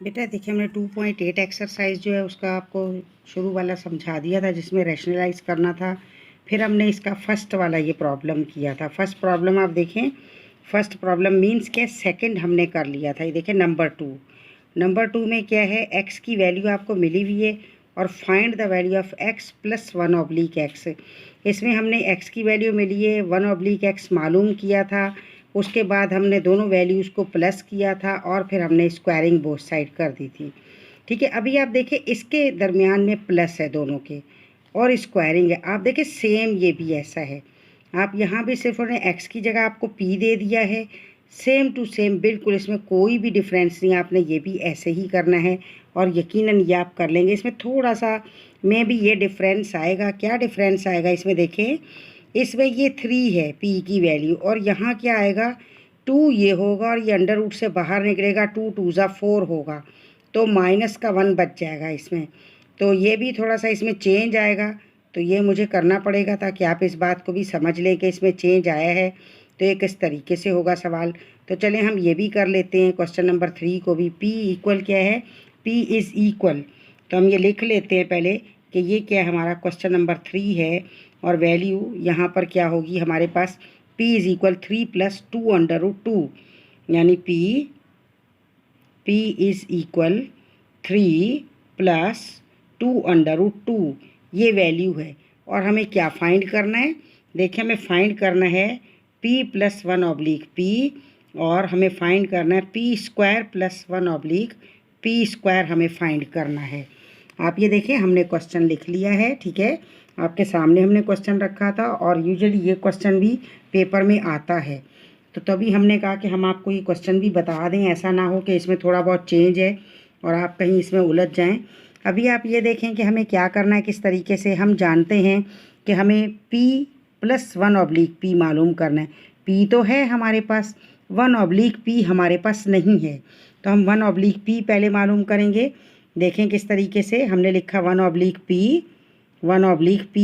बेटा देखिए, हमने 2.8 एक्सरसाइज जो है उसका आपको शुरू वाला समझा दिया था, जिसमें रैशनलाइज करना था। फिर हमने इसका फर्स्ट वाला ये प्रॉब्लम किया था। फर्स्ट प्रॉब्लम आप देखें, फर्स्ट प्रॉब्लम मीन्स के सेकंड हमने कर लिया था। ये देखें नंबर 2 में क्या है, एक्स की वैल्यू आपको मिली हुई है और find the value of x plus 1/x। इसमें हमने एक्स की वैल्यू मिली है, 1/x मालूम किया था। उसके बाद हमने दोनों वैल्यूज़ को प्लस किया था और फिर हमने स्क्वायरिंग बोथ साइड कर दी थी। ठीक है, अभी आप देखें इसके दरमियान में प्लस है दोनों के और स्क्वायरिंग है। आप देखें सेम ये भी ऐसा है। आप यहाँ भी सिर्फ उन्हें एक्स की जगह आपको पी दे दिया है, सेम टू सेम बिल्कुल, इसमें कोई भी डिफरेंस नहीं। आपने ये भी ऐसे ही करना है और यकीनन ये आप कर लेंगे। इसमें थोड़ा सा में भी ये डिफरेंस आएगा। क्या डिफरेंस आएगा इसमें देखें, इसमें ये 3 है पी की वैल्यू और यहाँ क्या आएगा 2 ये होगा और ये अंडर रूट से बाहर निकलेगा, 2 2 ज़ा 4 होगा तो माइनस का 1 बच जाएगा इसमें। तो ये भी थोड़ा सा इसमें चेंज आएगा, तो ये मुझे करना पड़ेगा ताकि आप इस बात को भी समझ लें कि इसमें चेंज आया है। तो ये किस तरीके से होगा सवाल। तो चलें हम ये भी कर लेते हैं क्वेश्चन नंबर 3 को भी। P इक्वल क्या है, P इज़ इक्वल, तो हम ये लिख लेते हैं पहले कि ये क्या है, हमारा क्वेश्चन नंबर 3 है और वैल्यू यहाँ पर क्या होगी हमारे पास, P इज़ इक्वल 3 + 2√2, यानी P इज़ इक्वल 3 + 2√2, ये वैल्यू है। और हमें क्या फाइंड करना है, देखिए हमें फाइंड करना है P + 1/p और हमें फाइंड करना है P² + 1/p² हमें फाइंड करना है। आप ये देखिए हमने क्वेश्चन लिख लिया है, ठीक है, आपके सामने हमने क्वेश्चन रखा था और यूजुअली ये क्वेश्चन भी पेपर में आता है। तो तभी हमने कहा कि हम आपको ये क्वेश्चन भी बता दें, ऐसा ना हो कि इसमें थोड़ा बहुत चेंज है और आप कहीं इसमें उलझ जाएं। अभी आप ये देखें कि हमें क्या करना है, किस तरीके से हम जानते हैं कि हमें P + 1/p मालूम करना है। P तो है हमारे पास, 1/p हमारे पास नहीं है, तो हम 1/p पहले मालूम करेंगे। देखें किस तरीके से हमने लिखा 1/p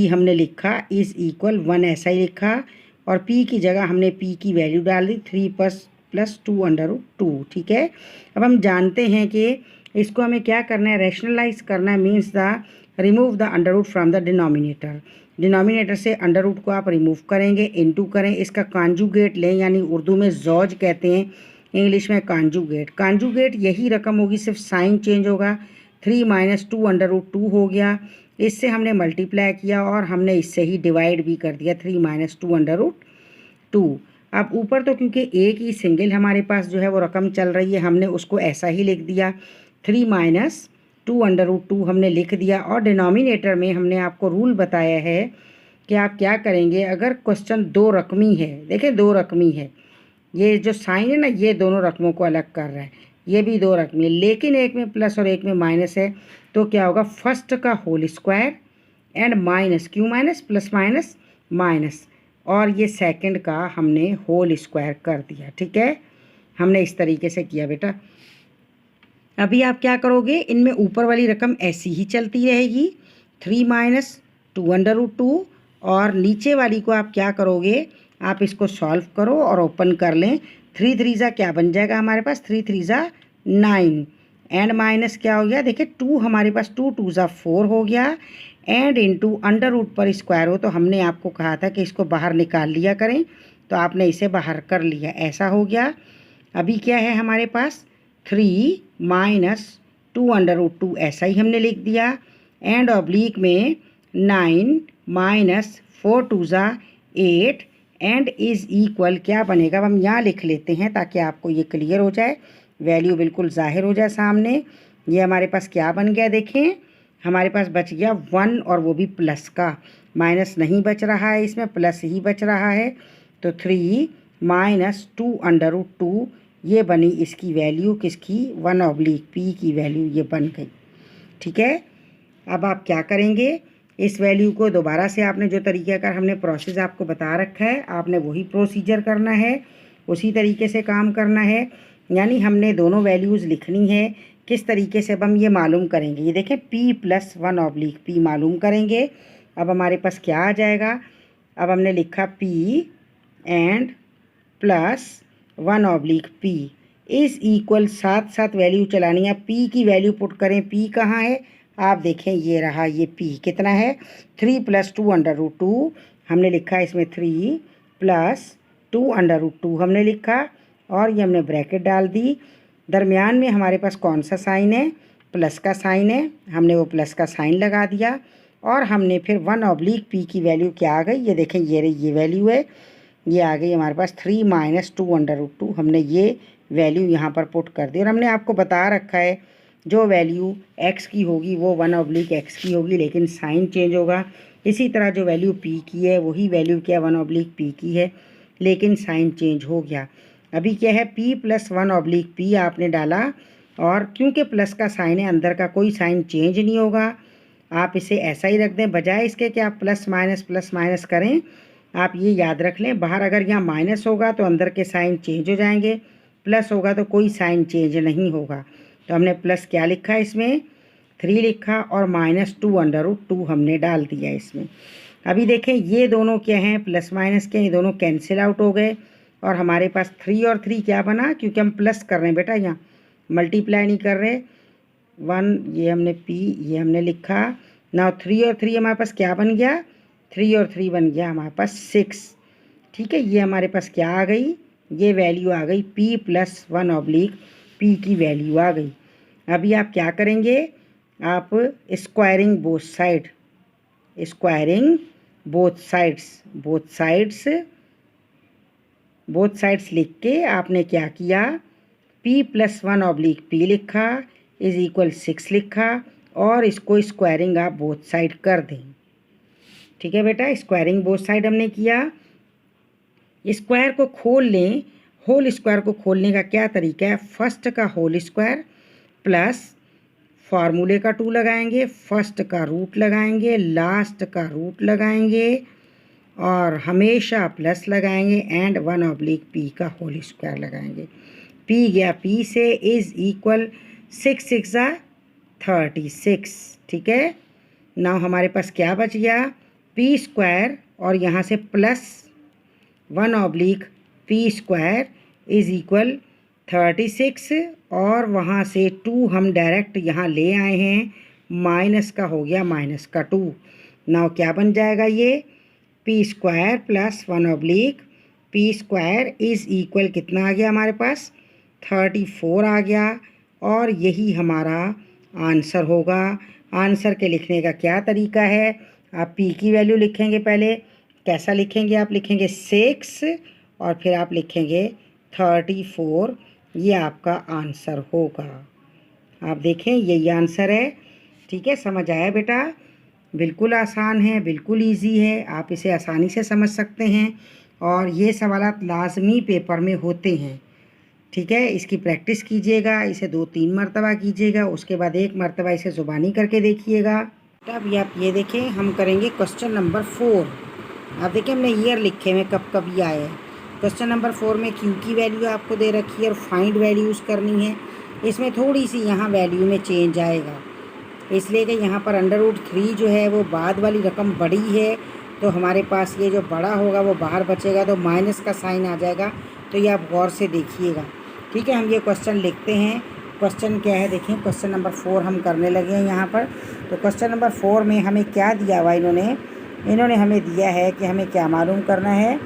हमने लिखा इज़ इक्वल 1, ऐसा ही लिखा और p की जगह हमने p की वैल्यू डाल दी 3 + 2√2। ठीक है, अब हम जानते हैं कि इसको हमें क्या करना है, रैशनलाइज करना है, means the remove the under root from the denominator. Denominator से अंडर रूट को आप रिमूव करेंगे, इनटू करें, इसका कॉन्जुगेट लें, यानी उर्दू में जौज कहते हैं, इंग्लिश में कॉन्जुगेट। कॉन्जुगेट यही रकम होगी, सिर्फ साइन चेंज होगा। 3 - 2√2 हो गया, इससे हमने मल्टीप्लाई किया और हमने इससे ही डिवाइड भी कर दिया, 3 - 2√2। अब ऊपर तो क्योंकि एक ही सिंगल हमारे पास जो है वो रकम चल रही है, हमने उसको ऐसा ही लिख दिया, 3 - 2√2 हमने लिख दिया। और डिनोमिनेटर में हमने आपको रूल बताया है कि आप क्या करेंगे, अगर क्वेश्चन 2 रकमी है, देखें 2 रकमी है, ये जो साइन है ना ये दोनों रकमों को अलग कर रहा है, ये भी 2 रकमी है, लेकिन एक में प्लस और एक में माइनस है, तो क्या होगा, फर्स्ट का होल स्क्वायर एंड माइनस, क्यों माइनस, प्लस माइनस माइनस, और ये सेकंड का हमने होल स्क्वायर कर दिया। ठीक है, हमने इस तरीके से किया बेटा। अभी आप क्या करोगे, इनमें ऊपर वाली रकम ऐसी ही चलती रहेगी, 3 - 2√2, और नीचे वाली को आप क्या करोगे, आप इसको सॉल्व करो और ओपन कर लें। 3 3 ज़ा क्या बन जाएगा हमारे पास, 3 3 ज़ा 9 एंड माइनस क्या हो गया, देखिए 2 हमारे पास, 2 2 ज़ा 4 हो गया एंड इनटू अंडर रूट पर स्क्वायर हो, तो हमने आपको कहा था कि इसको बाहर निकाल लिया करें, तो आपने इसे बाहर कर लिया, ऐसा हो गया। अभी क्या है हमारे पास, 3 - 2√2 ऐसा ही हमने लिख दिया एंड ऑब्लिक में 9 - 4 2 ज़ा 8 एंड इज़ इक्वल क्या बनेगा, अब हम यहाँ लिख लेते हैं ताकि आपको ये क्लियर हो जाए, वैल्यू बिल्कुल जाहिर हो जाए सामने। ये हमारे पास क्या बन गया, देखें हमारे पास बच गया 1 और वो भी प्लस का, माइनस नहीं बच रहा है इसमें, प्लस ही बच रहा है। तो 3 - 2√2 ये बनी इसकी वैल्यू, किसकी, 1/p की वैल्यू ये बन गई। ठीक है, अब आप क्या करेंगे, इस वैल्यू को दोबारा से आपने जो तरीके का हमने प्रोसेस आपको बता रखा है, आपने वही प्रोसीजर करना है, उसी तरीके से काम करना है, यानी हमने दोनों वैल्यूज़ लिखनी है। किस तरीके से अब हम ये मालूम करेंगे, ये देखें P + 1/p मालूम करेंगे। अब हमारे पास क्या आ जाएगा, अब हमने लिखा P and + 1/p, is equal, साथ साथ वैल्यू चलानी है। पी की वैल्यू पुट करें। पी कहाँ है आप देखें, ये रहा। ये पी कितना है 3 + 2√2 हमने लिखा है इसमें 3 + 2√2 हमने लिखा, और ये हमने ब्रैकेट डाल दी। दरमियान में हमारे पास कौन सा साइन है, प्लस का साइन है, हमने वो प्लस का साइन लगा दिया। और हमने फिर 1/p की वैल्यू क्या आ गई, ये देखें, ये वैल्यू है, ये आ गई हमारे पास 3 - 2√2। हमने ये वैल्यू यहाँ पर पुट कर दी, और हमने आपको बता रखा है जो वैल्यू x की होगी वो 1/x की होगी, लेकिन साइन चेंज होगा। इसी तरह जो वैल्यू p की है वही वैल्यू क्या 1/p की है, लेकिन साइन चेंज हो गया। अभी क्या है p + 1/p आपने डाला, और क्योंकि प्लस का साइन है अंदर का कोई साइन चेंज नहीं होगा। आप इसे ऐसा ही रख दें, बजाय इसके कि आप प्लस माइनस करें। आप ये याद रख लें, बाहर अगर यहाँ माइनस होगा तो अंदर के साइन चेंज हो जाएंगे, प्लस होगा तो कोई साइन चेंज नहीं होगा। तो हमने प्लस क्या लिखा इसमें 3 लिखा, और -2√2 हमने डाल दिया इसमें। अभी देखें ये दोनों क्या हैं, प्लस माइनस के, ये दोनों कैंसिल आउट हो गए, और हमारे पास 3 और 3 क्या बना, क्योंकि हम प्लस कर रहे हैं बेटा, यहाँ मल्टीप्लाई नहीं कर रहे। 1 ये हमने p ये हमने लिखा ना, 3 और 3 हमारे पास क्या बन गया, 3 और 3 बन गया हमारे पास 6। ठीक है, ये हमारे पास क्या आ गई, ये वैल्यू आ गई p + 1/p की वैल्यू आ गई। अभी आप क्या करेंगे, आप स्क्वायरिंग बोथ साइड्स लिख के आपने क्या किया, p + 1/p लिखा इज़ इक्वल 6 लिखा, और इसको स्क्वायरिंग आप बोथ साइड कर दें। ठीक है बेटा, स्क्वायरिंग बोथ साइड हमने किया। स्क्वायर को खोल लें, होल स्क्वायर को खोलने का क्या तरीका है, फर्स्ट का होल स्क्वायर प्लस फार्मूले का 2 लगाएंगे, फर्स्ट का रूट लगाएंगे, लास्ट का रूट लगाएंगे, और हमेशा प्लस लगाएंगे, एंड 1/p का होल स्क्वायर लगाएंगे। p गया p से, इज़ इक्वल 6 × 6 = 36। ठीक है, नाउ हमारे पास क्या बच गया, p² और यहाँ से प्लस 1/p² इज़ इक्वल 36, और वहाँ से 2 हम डायरेक्ट यहाँ ले आए हैं, माइनस का हो गया -2। नाउ क्या बन जाएगा, ये p² + 1/p² इज़ इक्वल कितना आ गया हमारे पास 34 आ गया, और यही हमारा आंसर होगा। आंसर के लिखने का क्या तरीका है, आप p की वैल्यू लिखेंगे, पहले कैसा लिखेंगे, आप लिखेंगे 6 और फिर आप लिखेंगे 34, ये आपका आंसर होगा। आप देखें यही आंसर है। ठीक है, समझ आया बेटा, बिल्कुल आसान है, बिल्कुल इजी है, आप इसे आसानी से समझ सकते हैं, और ये सवालात लाजमी पेपर में होते हैं। ठीक है, इसकी प्रैक्टिस कीजिएगा, इसे 2-3 मरतबा कीजिएगा, उसके बाद 1 मरतबा इसे ज़ुबानी करके देखिएगा। तब आप ये देखें, हम करेंगे क्वेश्चन नंबर 4। आप देखें हमने ईयर लिखे हुए कब कब ये आए हैं। क्वेश्चन नंबर 4 में q की वैल्यू आपको दे रखी है और फाइंड वैल्यूज़ करनी है। इसमें थोड़ी सी यहाँ वैल्यू में चेंज आएगा, इसलिए कि यहाँ पर √3 जो है वो बाद वाली रकम बड़ी है, तो हमारे पास ये जो बड़ा होगा वो बाहर बचेगा, तो माइनस का साइन आ जाएगा। तो ये आप गौर से देखिएगा। ठीक है, हम ये क्वेश्चन लिखते हैं। क्वेश्चन क्या है देखें, क्वेश्चन नंबर 4 हम करने लगे हैं यहाँ पर। तो क्वेश्चन नंबर 4 में हमें क्या दिया हुआ, इन्होंने हमें दिया है कि हमें क्या मालूम करना है,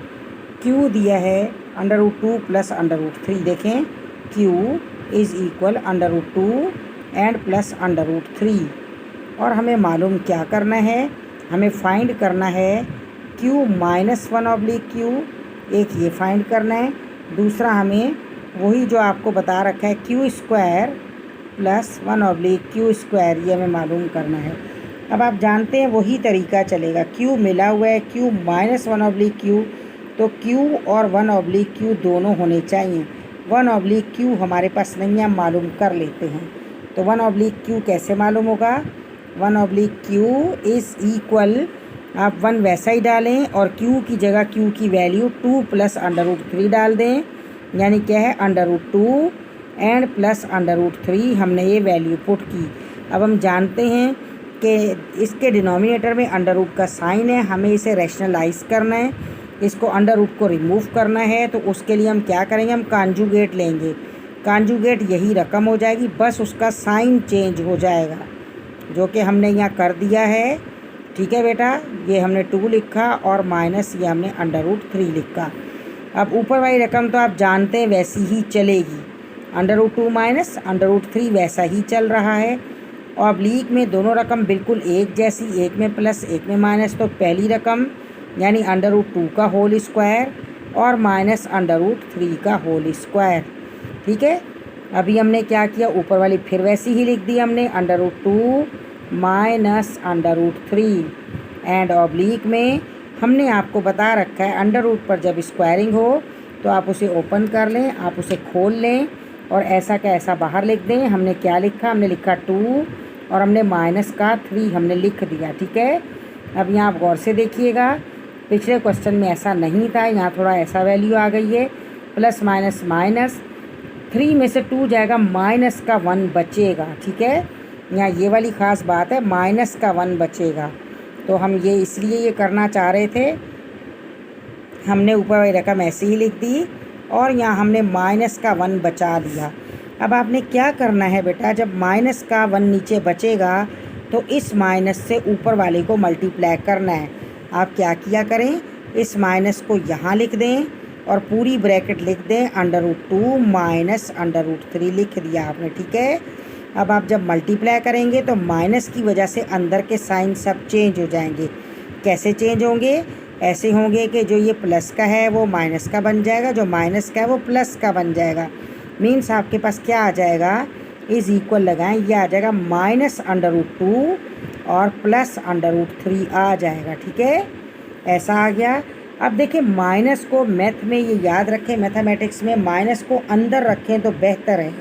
q दिया है √2 + √3। देखें q is equal √2 and plus √3, और हमें मालूम क्या करना है, हमें फाइंड करना है q - 1/q, एक ये फाइंड करना है। दूसरा हमें वही जो आपको बता रखा है q² + 1/q², ये हमें मालूम करना है। अब आप जानते हैं वही तरीका चलेगा, q मिला हुआ है, q - 1/q, तो q और 1/q दोनों होने चाहिए। 1/q हमारे पास नहीं है, हम मालूम कर लेते हैं। तो 1/q कैसे मालूम होगा, 1/q इज़ इक्वल, आप 1 वैसा ही डालें और q की जगह q की वैल्यू 2 + √3 डाल दें, यानी क्या है √2 एंड प्लस √3 हमने ये वैल्यू पुट की। अब हम जानते हैं कि इसके डिनोमिनेटर में √ का साइन है, हमें इसे रैशनलाइज करना है, इसको √ को रिमूव करना है। तो उसके लिए हम क्या करेंगे, हम कॉन्जुगेट लेंगे। कॉन्जुगेट यही रकम हो जाएगी, बस उसका साइन चेंज हो जाएगा, जो कि हमने यहाँ कर दिया है। ठीक है बेटा, ये हमने 2 लिखा और माइनस ये हमने √3 लिखा। अब ऊपर वाली रकम तो आप जानते हैं वैसी ही चलेगी, √2 माइनस √3 वैसा ही चल रहा है। और ऑब्लिक में दोनों रकम बिल्कुल एक जैसी, एक में प्लस एक में माइनस, तो पहली रकम यानी √2 का होल स्क्वायर और माइनस √3 का होल स्क्वायर। ठीक है, अभी हमने क्या किया, ऊपर वाली फिर वैसी ही लिख दी हमने, √2 माइनस √3 एंड ऑब्लिक में हमने आपको बता रखा है अंडर रूट पर जब स्क्वायरिंग हो तो आप उसे ओपन कर लें, आप उसे खोल लें और ऐसा का ऐसा बाहर लिख दें। हमने क्या लिखा, हमने लिखा 2 और हमने माइनस का 3 हमने लिख दिया। ठीक है, अब यहाँ आप गौर से देखिएगा, पिछले क्वेश्चन में ऐसा नहीं था, यहाँ थोड़ा ऐसा वैल्यू आ गई है, प्लस माइनस माइनस, 3 में से 2 जाएगा, माइनस का 1 बचेगा। ठीक है, यहाँ ये वाली ख़ास बात है, माइनस का 1 बचेगा। तो हम ये इसलिए ये करना चाह रहे थे, हमने ऊपर वाली रकम ऐसे ही लिख दी और यहाँ हमने माइनस का 1 बचा दिया। अब आपने क्या करना है बेटा, जब माइनस का 1 नीचे बचेगा तो इस माइनस से ऊपर वाले को मल्टीप्लाई करना है। आप क्या किया करें, इस माइनस को यहाँ लिख दें और पूरी ब्रैकेट लिख दें, √2 माइनस √3 लिख दिया आपने। ठीक है, अब आप जब मल्टीप्लाई करेंगे तो माइनस की वजह से अंदर के साइन सब चेंज हो जाएंगे। कैसे चेंज होंगे, ऐसे होंगे कि जो ये प्लस का है वो माइनस का बन जाएगा, जो माइनस का है वो प्लस का बन जाएगा। मीन्स आपके पास क्या आ जाएगा, इज़ इक्वल लगाएं, ये आ जाएगा माइनस √2 और प्लस √3 आ जाएगा। ठीक है, ऐसा आ गया। अब देखिए माइनस को मैथ में ये याद रखें, मैथमेटिक्स में माइनस को अंदर रखें तो बेहतर है,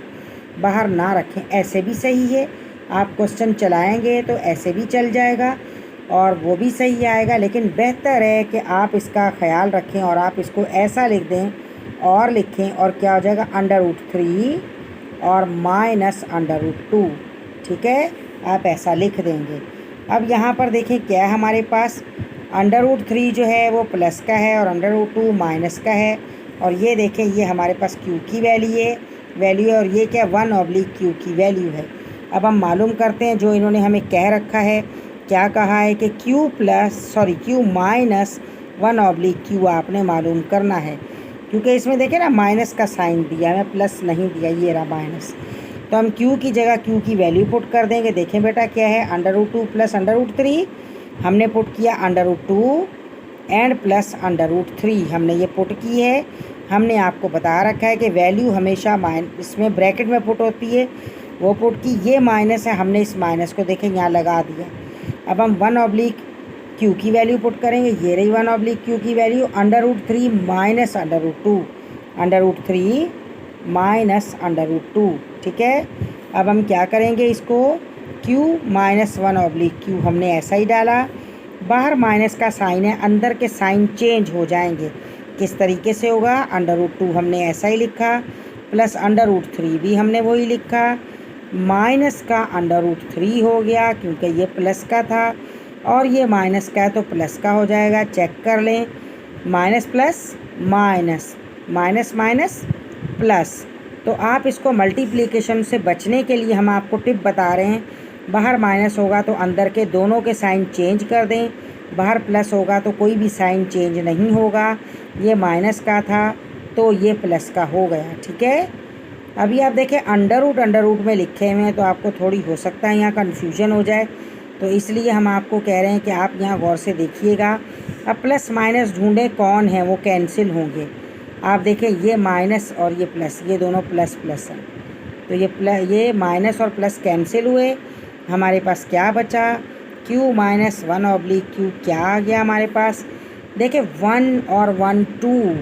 बाहर ना रखें। ऐसे भी सही है, आप क्वेश्चन चलाएंगे तो ऐसे भी चल जाएगा और वो भी सही आएगा, लेकिन बेहतर है कि आप इसका ख्याल रखें और आप इसको ऐसा लिख दें और लिखें और क्या हो जाएगा, √3 और माइनस √2। ठीक है, आप ऐसा लिख देंगे। अब यहाँ पर देखें क्या है हमारे पास, √3 जो है वो प्लस का है और √2 माइनस का है, और ये देखें ये हमारे पास q की वैल्यू है और ये क्या 1/q की वैल्यू है। अब हम मालूम करते हैं जो इन्होंने हमें कह रखा है, क्या कहा है कि q माइनस 1/q आपने मालूम करना है, क्योंकि इसमें देखें ना माइनस का साइन दिया है, प्लस नहीं दिया, ये रहा माइनस। तो हम q की जगह q की वैल्यू पुट कर देंगे। देखें बेटा क्या है, √2 प्लस √3 हमने पुट किया, √2 एंड प्लस √3 हमने ये पुट की है। हमने आपको बता रखा है कि वैल्यू हमेशा इसमें ब्रैकेट में पुट होती है, वो पुट की, ये माइनस है, हमने इस माइनस को देखें यहाँ लगा दिया। अब हम 1/q की वैल्यू पुट करेंगे, ये रही 1/q की वैल्यू, √3 माइनस √2, √3 माइनस √2। ठीक है, अब हम क्या करेंगे, इसको q माइनस 1/q हमने ऐसा ही डाला, बाहर माइनस का साइन है, अंदर के साइन चेंज हो जाएंगे। किस तरीके से होगा, √2 हमने ऐसा ही लिखा, प्लस √3 भी हमने वही लिखा, माइनस का √3 हो गया क्योंकि ये प्लस का था और ये माइनस का है तो प्लस का हो जाएगा। चेक कर लें, minus plus minus, minus minus plus. तो आप इसको मल्टीप्लिकेशन से बचने के लिए हम आपको टिप बता रहे हैं, बाहर माइनस होगा तो अंदर के दोनों के साइन चेंज कर दें, बाहर प्लस होगा तो कोई भी साइन चेंज नहीं होगा। ये माइनस का था तो ये प्लस का हो गया। ठीक है, अभी आप देखें अंडर रूट में लिखे हुए हैं तो आपको थोड़ी हो सकता है यहाँ कन्फ्यूजन हो जाए, तो इसलिए हम आपको कह रहे हैं कि आप यहाँ गौर से देखिएगा। अब प्लस माइनस ढूंढें कौन है, वो कैंसिल होंगे। आप देखें ये माइनस और ये प्लस, ये दोनों प्लस प्लस हैं, तो ये माइनस और प्लस कैंसिल हुए, हमारे पास क्या बचा, q माइनस 1/q क्या आ गया हमारे पास, देखिए 1 और 1 2।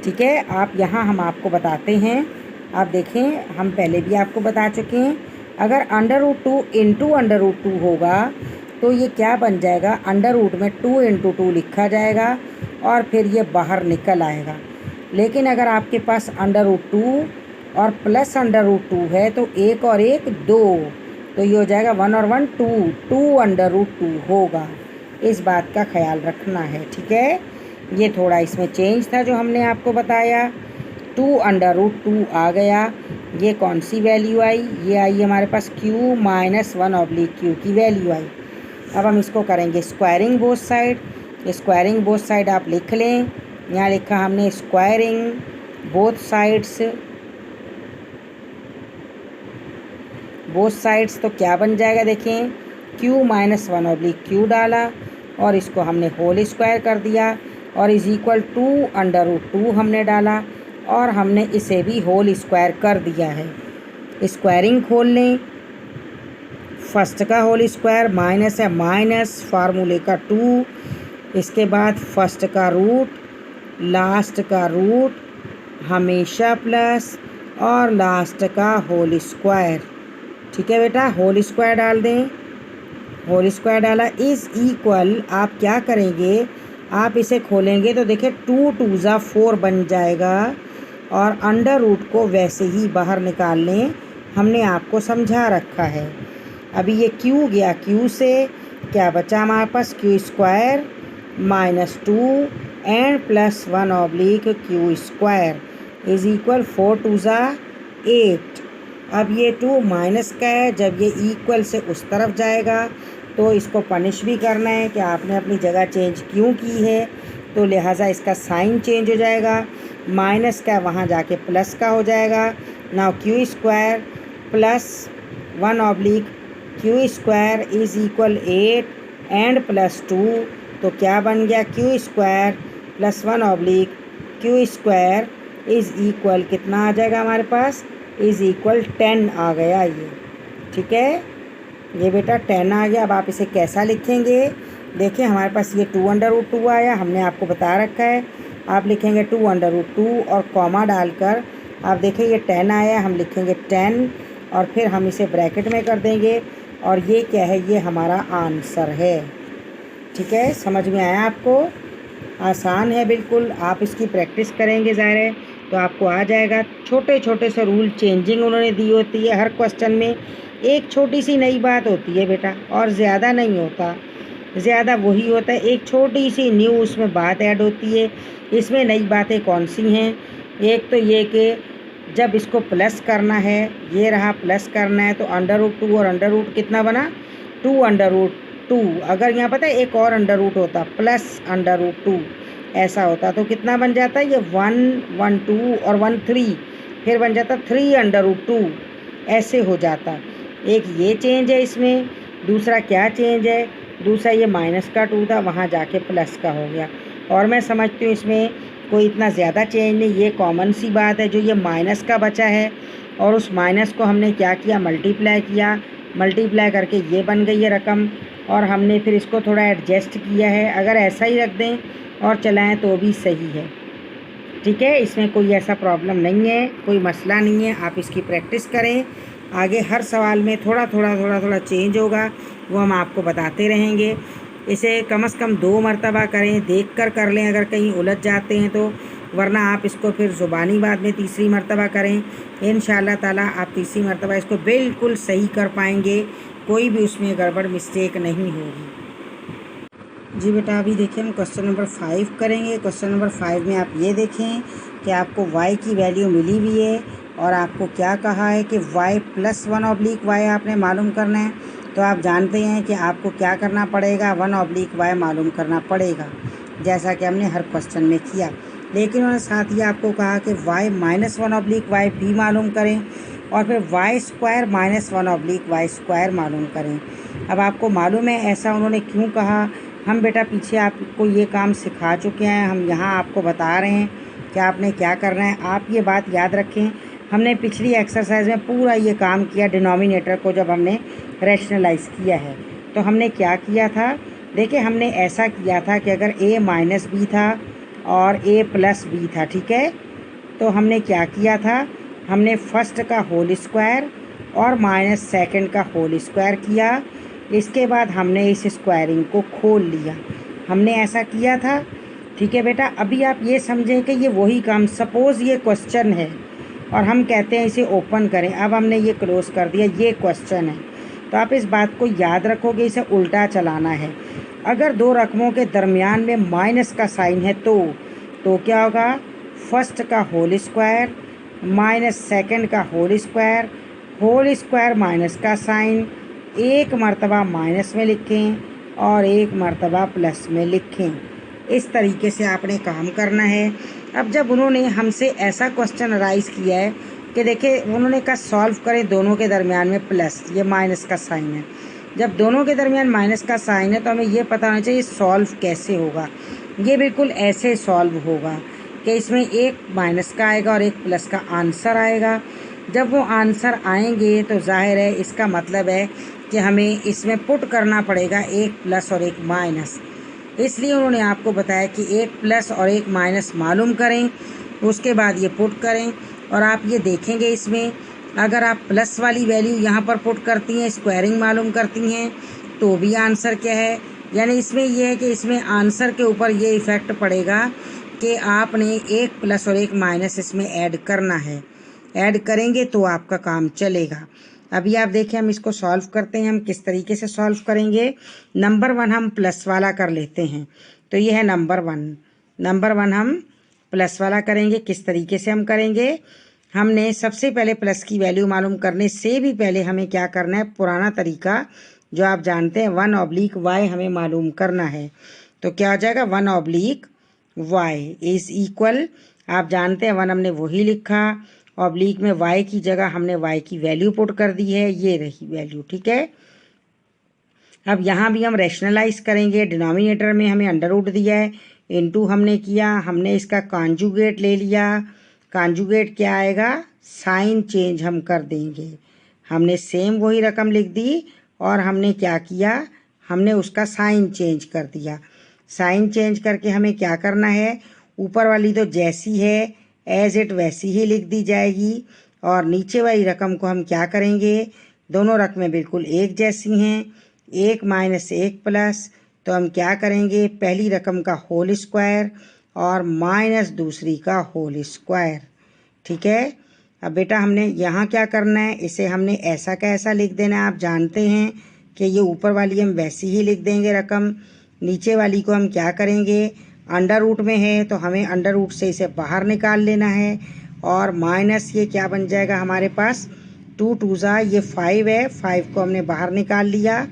ठीक है, आप यहाँ हम आपको बताते हैं, आप देखें हम पहले भी आपको बता चुके हैं, अगर √2 इंटू √2 होगा तो ये क्या बन जाएगा, अंडर रूट में 2 × 2 लिखा जाएगा और फिर ये बाहर निकल आएगा। लेकिन अगर आपके पास √2 और प्लस √2 है तो 1 और 1 2, तो ये हो जाएगा 1 और 1 2, 2 √2 होगा। इस बात का ख्याल रखना है। ठीक है, ये थोड़ा इसमें चेंज था जो हमने आपको बताया। 2√2 आ गया। ये कौन सी वैल्यू आई? ये आई हमारे पास q माइनस 1/q की वैल्यू आई। अब हम इसको करेंगे squaring both side. Squaring both side आप लिख लें, यहाँ लिखा हमने स्क्वायरिंग बोथ साइड्स तो क्या बन जाएगा देखें, q माइनस 1/q डाला और इसको हमने होल स्क्वायर कर दिया और इज इक्वल 2√2 हमने डाला और हमने इसे भी होल स्क्वायर कर दिया है। स्क्वायरिंग खोल लें, फर्स्ट का होल स्क्वायर माइनस है माइनस फार्मूले का 2, इसके बाद फर्स्ट का रूट, लास्ट का रूट हमेशा प्लस और लास्ट का होल स्क्वायर। ठीक है बेटा, होल स्क्वायर डाल दें। होल स्क्वायर डाला इज़ इक्वल, आप क्या करेंगे, आप इसे खोलेंगे तो देखिए 2 2 ज़ा 4 बन जाएगा और अंडर रूट को वैसे ही बाहर निकाल लें, हमने आपको समझा रखा है। अभी ये q गया, q से क्या बचा हमारे पास, q square minus 2 and plus 1/q square is equal 4 2 ज़ा 8। अब ये 2 माइनस का है, जब ये इक्वल से उस तरफ जाएगा तो इसको पनिश भी करना है कि आपने अपनी जगह चेंज क्यों की है, तो लिहाजा इसका साइन चेंज हो जाएगा, माइनस का वहाँ जाके प्लस का हो जाएगा। Now q square plus 1/q square is equal 8 and plus 2, तो क्या बन गया, q square plus 1/q square is equal कितना आ जाएगा हमारे पास, इज इक्वल 10 आ गया ये। ठीक है, ये बेटा 10 आ गया। अब आप इसे कैसा लिखेंगे, देखिए हमारे पास ये 2√2 आया, हमने आपको बता रखा है। आप लिखेंगे 2√2 और कॉमा डालकर आप देखिए ये 10 आया, हम लिखेंगे 10 और फिर हम इसे ब्रैकेट में कर देंगे और ये क्या है, ये हमारा आंसर है। ठीक है, समझ में आया आपको? आसान है बिल्कुल, आप इसकी प्रैक्टिस करेंगे ज़ाहिर है तो आपको आ जाएगा। छोटे छोटे से रूल चेंजिंग उन्होंने दी होती है हर क्वेश्चन में, एक छोटी सी नई बात होती है बेटा और ज़्यादा नहीं होता, ज़्यादा वही होता है, एक छोटी सी न्यू उसमें बात ऐड होती है। इसमें नई बातें कौन सी हैं, एक तो ये कि जब इसको प्लस करना है, ये रहा प्लस करना है तो अंडर रूट 2 और अंडर रूट कितना बना 2√2। अगर यहाँ पता है एक और अंडर रूट होता प्लस अंडर रूट 2 ऐसा होता तो कितना बन जाता, ये 1 1 2 और 1 3 फिर बन जाता 3√2 ऐसे हो जाता। एक ये चेंज है इसमें। दूसरा क्या चेंज है, दूसरा ये माइनस का 2 था वहाँ जाके प्लस का हो गया। और मैं समझती हूँ इसमें कोई इतना ज़्यादा चेंज नहीं, ये कॉमन सी बात है। जो ये माइनस का बचा है और उस माइनस को हमने क्या किया, मल्टीप्लाई किया, मल्टीप्लाई करके ये बन गई है रकम और हमने फिर इसको थोड़ा एडजस्ट किया है। अगर ऐसा ही रख दें और चलाएं तो भी सही है। ठीक है, इसमें कोई ऐसा प्रॉब्लम नहीं है, कोई मसला नहीं है। आप इसकी प्रैक्टिस करें, आगे हर सवाल में थोड़ा थोड़ा चेंज होगा, वो हम आपको बताते रहेंगे। इसे कम से कम 2 मरतबा करें, देख कर लें अगर कहीं उलझ जाते हैं तो, वरना आप इसको फिर ज़ुबानी बाद में तीसरी मरतबा करें। इंशाअल्लाह ताला आप तीसरी मरतबा इसको बिल्कुल सही कर पाएंगे, कोई भी उसमें गड़बड़ मिस्टेक नहीं होगी। जी बेटा, अभी देखिए हम क्वेश्चन नंबर 5 करेंगे। क्वेश्चन नंबर 5 में आप ये देखें कि आपको y की वैल्यू मिली हुई है और आपको क्या कहा है कि y प्लस 1/y आपने मालूम करना है। तो आप जानते हैं कि आपको क्या करना पड़ेगा, 1/y मालूम करना पड़ेगा, जैसा कि हमने हर क्वेश्चन में किया। लेकिन उन्होंने साथ ही आपको कहा कि y माइनस 1/y भी मालूम करें और फिर y square minus 1/y square मालूम करें। अब आपको मालूम है ऐसा उन्होंने क्यों कहा, हम बेटा पीछे आपको ये काम सिखा चुके हैं, हम यहाँ आपको बता रहे हैं कि आपने क्या करना है। आप ये बात याद रखें, हमने पिछली एक्सरसाइज में पूरा ये काम किया, डिनोमिनेटर को जब हमने रैशनलाइज किया है तो हमने क्या किया था, देखिए हमने ऐसा किया था कि अगर a माइनस बी था और a प्लस बी था, ठीक है, तो हमने क्या किया था, हमने फर्स्ट का होल स्क्वायर और माइनस सेकंड का होल स्क्वायर किया। इसके बाद हमने इस स्क्वायरिंग को खोल लिया, हमने ऐसा किया था। ठीक है बेटा, अभी आप ये समझें कि ये वही काम, सपोज़ ये क्वेश्चन है और हम कहते हैं इसे ओपन करें, अब हमने ये क्लोज़ कर दिया, ये क्वेश्चन है, तो आप इस बात को याद रखोगे, इसे उल्टा चलाना है। अगर 2 रकमों के दरमियान में माइनस का साइन है तो क्या होगा, फर्स्ट का होल स्क्वायर माइनस सेकंड का होल स्क्वायर माइनस का साइन, एक मर्तबा माइनस में लिखें और एक मर्तबा प्लस में लिखें। इस तरीके से आपने काम करना है। अब जब उन्होंने हमसे ऐसा क्वेश्चन राइज किया है कि देखिए, उन्होंने कहा सॉल्व करें दोनों के दरमियान में प्लस, ये माइनस का साइन है। जब दोनों के दरमियान माइनस का साइन है तो हमें ये पता होना चाहिए सॉल्व कैसे होगा। ये बिल्कुल ऐसे सॉल्व होगा कि इसमें एक माइनस का आएगा और एक प्लस का आंसर आएगा। जब वो आंसर आएंगे तो जाहिर है इसका मतलब है कि हमें इसमें पुट करना पड़ेगा एक प्लस और एक माइनस। इसलिए उन्होंने आपको बताया कि एक प्लस और एक माइनस मालूम करें, उसके बाद ये पुट करें। और आप ये देखेंगे इसमें अगर आप प्लस वाली वैल्यू यहाँ पर पुट करती हैं, स्क्वायरिंग मालूम करती हैं, तो भी आंसर क्या है, यानी इसमें यह है कि इसमें आंसर के ऊपर ये इफ़ेक्ट पड़ेगा कि आपने एक प्लस और एक माइनस इसमें ऐड करना है। ऐड करेंगे तो आपका काम चलेगा। अभी आप देखें, हम इसको सॉल्व करते हैं। हम किस तरीके से सॉल्व करेंगे? नंबर 1 हम प्लस वाला कर लेते हैं। तो ये है नंबर 1 हम प्लस वाला करेंगे। किस तरीके से हम करेंगे? हमने सबसे पहले प्लस की वैल्यू मालूम करने से भी पहले हमें क्या करना है, पुराना तरीका जो आप जानते हैं 1/y हमें मालूम करना है। तो क्या हो जाएगा, 1/y इज इक्वल, आप जानते हैं 1 हमने वही लिखा, ऑब्लिक में y की जगह हमने y की वैल्यू पुट कर दी है, ये रही वैल्यू। ठीक है, अब यहाँ भी हम रैशनलाइज करेंगे। डिनोमिनेटर में हमें अंडर रूट दिया है, इनटू हमने किया, हमने इसका कॉन्जुगेट ले लिया। कॉन्जुगेट क्या आएगा, साइन चेंज हम कर देंगे। हमने सेम वही रकम लिख दी और हमने क्या किया, हमने उसका साइन चेंज कर दिया। साइन चेंज करके हमें क्या करना है, ऊपर वाली तो जैसी है एज इट वैसी ही लिख दी जाएगी और नीचे वाली रकम को हम क्या करेंगे, दोनों रकमें बिल्कुल एक जैसी हैं, एक माइनस एक प्लस, तो हम क्या करेंगे, पहली रकम का होल स्क्वायर और माइनस दूसरी का होल स्क्वायर। ठीक है, अब बेटा हमने यहाँ क्या करना है, इसे हमने ऐसा का ऐसा लिख देना है। आप जानते हैं कि ये ऊपर वाली हम वैसी ही लिख देंगे रकम, नीचे वाली को हम क्या करेंगे, अंडर रूट में है तो हमें अंडर रूट से इसे बाहर निकाल लेना है और माइनस ये क्या बन जाएगा हमारे पास, 2 2 ये 5 है, 5 को हमने बाहर निकाल लिया।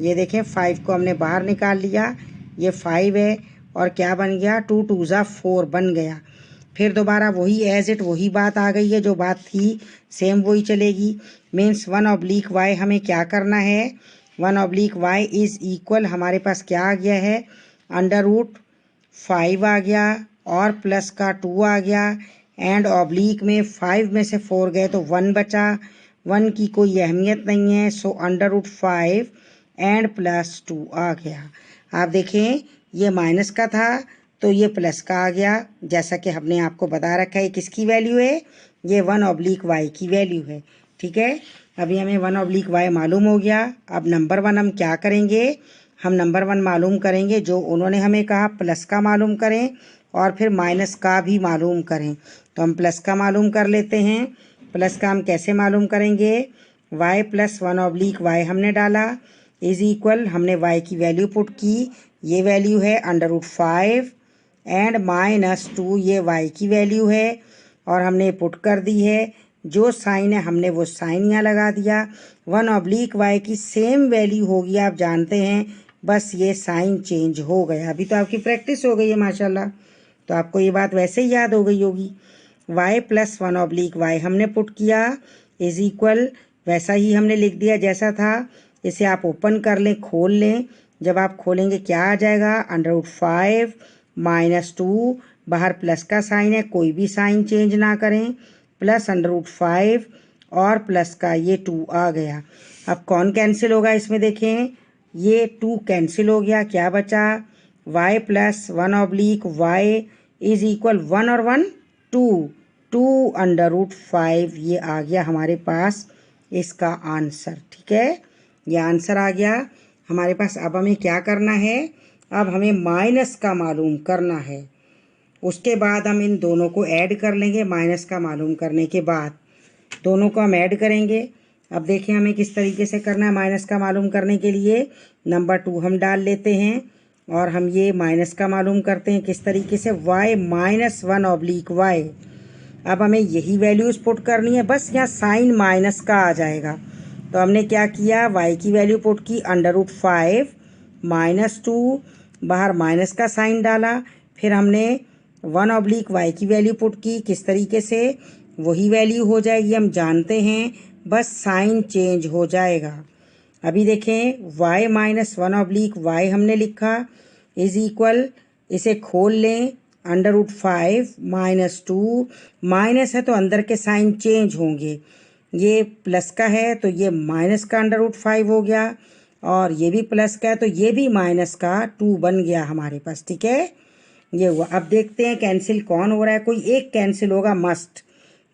ये देखें 5 को हमने बाहर निकाल लिया, ये 5 है और क्या बन गया, 2 2 4 बन गया। फिर दोबारा वही एज इट वही बात आ गई है, जो बात थी सेम वही चलेगी। मीन्स 1/y हमें क्या करना है, 1/y इज इक्वल, हमारे पास क्या आ गया है, अंडर रूट 5 आ गया और प्लस का 2 आ गया एंड ऑब्लिक में 5 में से 4 गए तो 1 बचा। 1 की कोई अहमियत नहीं है, so under root 5 and plus 2 आ गया। आप देखें ये माइनस का था तो ये प्लस का आ गया, जैसा कि हमने आपको बता रखा है किसकी वैल्यू है, ये 1/y की वैल्यू है। ठीक है, अभी हमें 1/y मालूम हो गया। अब नंबर 1 हम क्या करेंगे, हम नंबर 1 मालूम करेंगे, जो उन्होंने हमें कहा प्लस का मालूम करें और फिर माइनस का भी मालूम करें। तो हम प्लस का मालूम कर लेते हैं। प्लस का हम कैसे मालूम करेंगे, y प्लस 1/y हमने डाला इज इक्वल, हमने y की वैल्यू पुट की, ये वैल्यू है अंडर रूट 5 एंड माइनस 2, ये y की वैल्यू है और हमने पुट कर दी है। जो साइन है हमने वो साइन यहाँ लगा दिया। 1/y की सेम वैल्यू होगी, आप जानते हैं, बस ये साइन चेंज हो गया। अभी तो आपकी प्रैक्टिस हो गई है माशाल्लाह, तो आपको ये बात वैसे ही याद हो गई होगी। y प्लस 1/y हमने पुट किया इज इक्वल, वैसा ही हमने लिख दिया जैसा था। इसे आप ओपन कर लें, खोल लें, जब आप खोलेंगे क्या आ जाएगा, अंडर रूट 5 माइनस 2, बाहर प्लस का साइन है, कोई भी साइन चेंज ना करें, प्लस अंडर रूट 5 और प्लस का ये 2 आ गया। अब कौन कैंसिल होगा इसमें, देखें ये 2 कैंसिल हो गया, क्या बचा, y plus 1/y is equal 1 और 1 2 अंडर रूट 5, ये आ गया हमारे पास इसका आंसर। ठीक है, ये आंसर आ गया हमारे पास। अब हमें क्या करना है, अब हमें माइनस का मालूम करना है। उसके बाद हम इन दोनों को ऐड कर लेंगे। माइनस का मालूम करने के बाद दोनों को हम ऐड करेंगे। अब देखें हमें किस तरीके से करना है। माइनस का मालूम करने के लिए नंबर 2 हम डाल लेते हैं और हम ये माइनस का मालूम करते हैं किस तरीके से, y माइनस 1 ऑब्लिक वाई। अब हमें यही वैल्यूज़ पुट करनी है, बस यहाँ साइन माइनस का आ जाएगा। तो हमने क्या किया, y की वैल्यू पुट की √5 -2, बाहर माइनस का साइन डाला। फिर हमने 1 ऑब्लिक वाई की वैल्यू पुट की, किस तरीके से, वही वैल्यू हो जाएगी, हम जानते हैं, बस साइन चेंज हो जाएगा। अभी देखें, y माइनस 1 ऑब्लिक वाई हमने लिखा इज इक्वल, इसे खोल लें, √5 -2, माइनस है तो अंदर के साइन चेंज होंगे, ये प्लस का है तो ये माइनस का √5 हो गया, और ये भी प्लस का है तो ये भी माइनस का 2 बन गया हमारे पास। ठीक है, ये हुआ। अब देखते हैं कैंसिल कौन हो रहा है, कोई एक कैंसिल होगा मस्ट।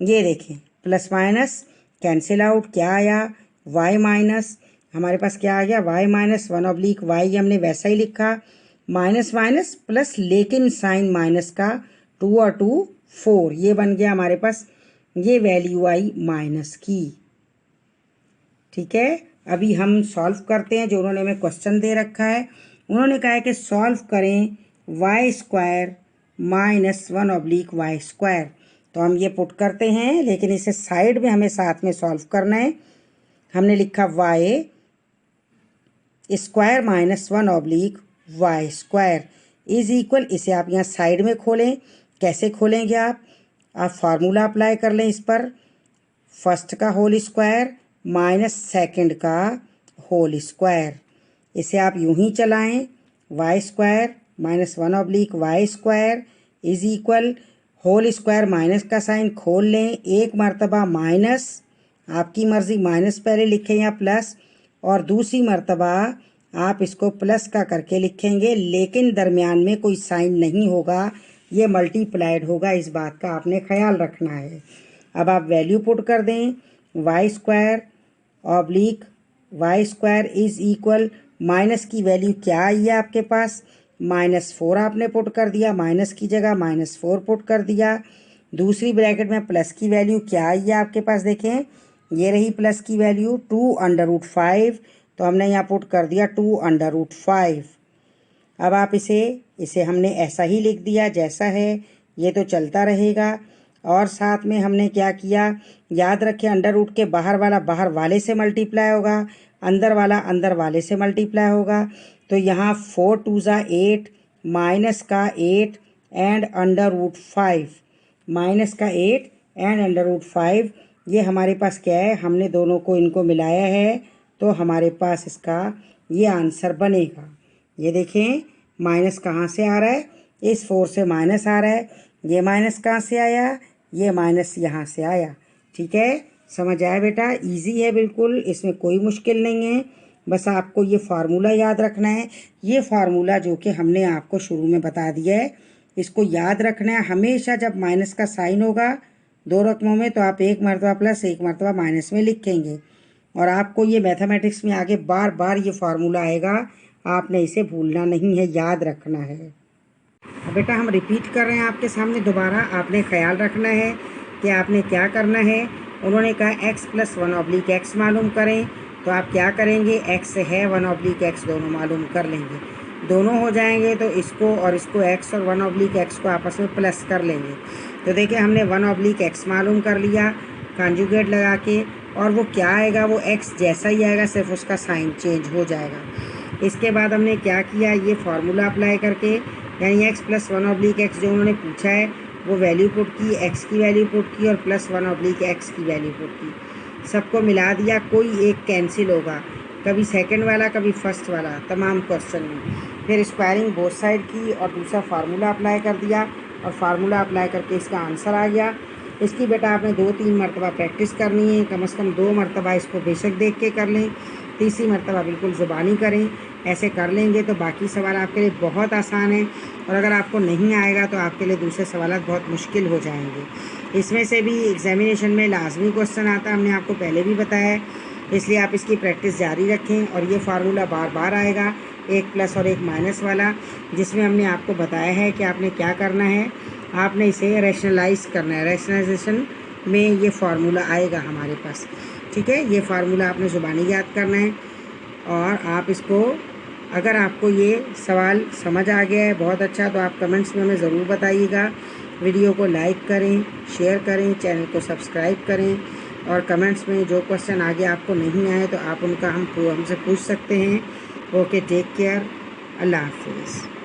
ये देखें, प्लस माइनस कैंसिल आउट, क्या आया, y माइनस, हमारे पास क्या आ गया, y माइनस 1 ऑब्लिक वाई, हमने वैसा ही लिखा, माइनस माइनस प्लस, लेकिन साइन माइनस का, 2 और 2 4, ये बन गया हमारे पास, ये वैल्यू आई माइनस की। ठीक है, अभी हम सॉल्व करते हैं, जो उन्होंने हमें क्वेश्चन दे रखा है। उन्होंने कहा है कि सॉल्व करें y² minus 1 oblique y square. तो हम ये पुट करते हैं, लेकिन इसे साइड में हमें साथ में सॉल्व करना है। हमने लिखा y² minus 1 oblique y square is equal, इसे आप यहाँ साइड में खोलें। कैसे खोलेंगे आप फार्मूला अप्लाई कर लें इस पर, फर्स्ट का होल स्क्वायर माइनस सेकंड का होल स्क्वायर, इसे आप यूं ही चलाएं, y² minus 1 oblique y square is equal, whole square minus का साइन खोल लें, एक मर्तबा माइनस, आपकी मर्ज़ी, माइनस पहले लिखें या प्लस, और दूसरी मर्तबा आप इसको प्लस का करके लिखेंगे, लेकिन दरमियान में कोई साइन नहीं होगा, ये मल्टीप्लाइड होगा, इस बात का आपने ख्याल रखना है। अब आप वैल्यू पुट कर दें, y² oblique y square is equal, minus की वैल्यू क्या आई है आपके पास, -4 आपने पुट कर दिया, माइनस की जगह -4 पुट कर दिया। दूसरी ब्रैकेट में प्लस की वैल्यू क्या आई है आपके पास, देखें, ये रही प्लस की वैल्यू 2√5, तो हमने यहाँ पुट कर दिया 2√5। अब आप इसे हमने ऐसा ही लिख दिया जैसा है, ये तो चलता रहेगा। और साथ में हमने क्या किया, याद रखें, अंडर रूट के बाहर वाला बाहर वाले से मल्टीप्लाई होगा, अंदर वाला अंदर वाले से मल्टीप्लाई होगा। तो यहाँ 4 2 8, माइनस का 8 एंड √5, माइनस का 8 एंड √5, ये हमारे पास क्या है, हमने दोनों को इनको मिलाया है, तो हमारे पास इसका ये आंसर बनेगा। ये देखें, माइनस कहाँ से आ रहा है, इस 4 से माइनस आ रहा है, ये माइनस कहाँ से आया, ये माइनस यहाँ से आया। ठीक है, समझ आया बेटा, इजी है बिल्कुल, इसमें कोई मुश्किल नहीं है, बस आपको ये फार्मूला याद रखना है। ये फार्मूला जो कि हमने आपको शुरू में बता दिया है, इसको याद रखना है हमेशा। जब माइनस का साइन होगा दो रकमों में, तो आप एक मरतबा प्लस एक मरतबा माइनस में लिखेंगे, और आपको ये मैथमेटिक्स में आगे बार बार ये फार्मूला आएगा, आपने इसे भूलना नहीं है, याद रखना है। बेटा हम रिपीट कर रहे हैं आपके सामने दोबारा, आपने ख्याल रखना है कि आपने क्या करना है। उन्होंने कहा x + 1 ऑब्लिक x मालूम करें, तो आप क्या करेंगे, x है 1 ऑब्लिक x दोनों मालूम कर लेंगे, दोनों हो जाएंगे, तो इसको और इसको x और 1 ऑब्लिक x को आपस में प्लस कर लेंगे। तो देखिए, हमने 1 ऑब्लिक x मालूम कर लिया कॉन्जुगेट लगा के, और वो क्या आएगा, वो x जैसा ही आएगा, सिर्फ उसका साइन चेंज हो जाएगा। इसके बाद हमने क्या किया, ये फार्मूला अप्लाई करके, यानी x + 1 ऑब्लिक x जो उन्होंने पूछा है वो वैल्यू पुट की, x की वैल्यू पुट की, और +1 ऑब्लिक x की वैल्यू पुट की, सबको मिला दिया, कोई एक कैंसिल होगा, कभी सेकंड वाला कभी फर्स्ट वाला, तमाम क्वेश्चन में। फिर स्क्वायरिंग बोथ साइड की और दूसरा फार्मूला अप्लाई कर दिया, और फार्मूला अप्लाई करके इसका आंसर आ गया। इसकी बेटा आपने 2-3 मरतबा प्रैक्टिस करनी है, कम से कम 2 मरतबा इसको बेशक देख के कर लें, तीसरी मरतबा बिल्कुल ज़ुबानी करें। ऐसे कर लेंगे तो बाकी सवाल आपके लिए बहुत आसान है, और अगर आपको नहीं आएगा तो आपके लिए दूसरे सवाल बहुत मुश्किल हो जाएंगे। इसमें से भी एग्जामिनेशन में लाजमी क्वेश्चन आता है, हमने आपको पहले भी बताया है, इसलिए आप इसकी प्रैक्टिस जारी रखें। और ये फार्मूला बार बार आएगा, एक प्लस और एक माइनस वाला, जिसमें हमने आपको बताया है कि आपने क्या करना है, आपने इसे रैशनलाइज करना है, रैशनलाइजेशन में ये फार्मूला आएगा हमारे पास। ठीक है, ये फार्मूला आपने ज़ुबानी याद करना है, और आप इसको अगर आपको ये सवाल समझ आ गया है बहुत अच्छा, तो आप कमेंट्स में हमें ज़रूर बताइएगा। वीडियो को लाइक करें, शेयर करें, चैनल को सब्सक्राइब करें, और कमेंट्स में जो क्वेश्चन आगे आपको नहीं आए तो आप उनका हमसे पूछ सकते हैं। ओके, टेक केयर, अल्लाह हाफिज़।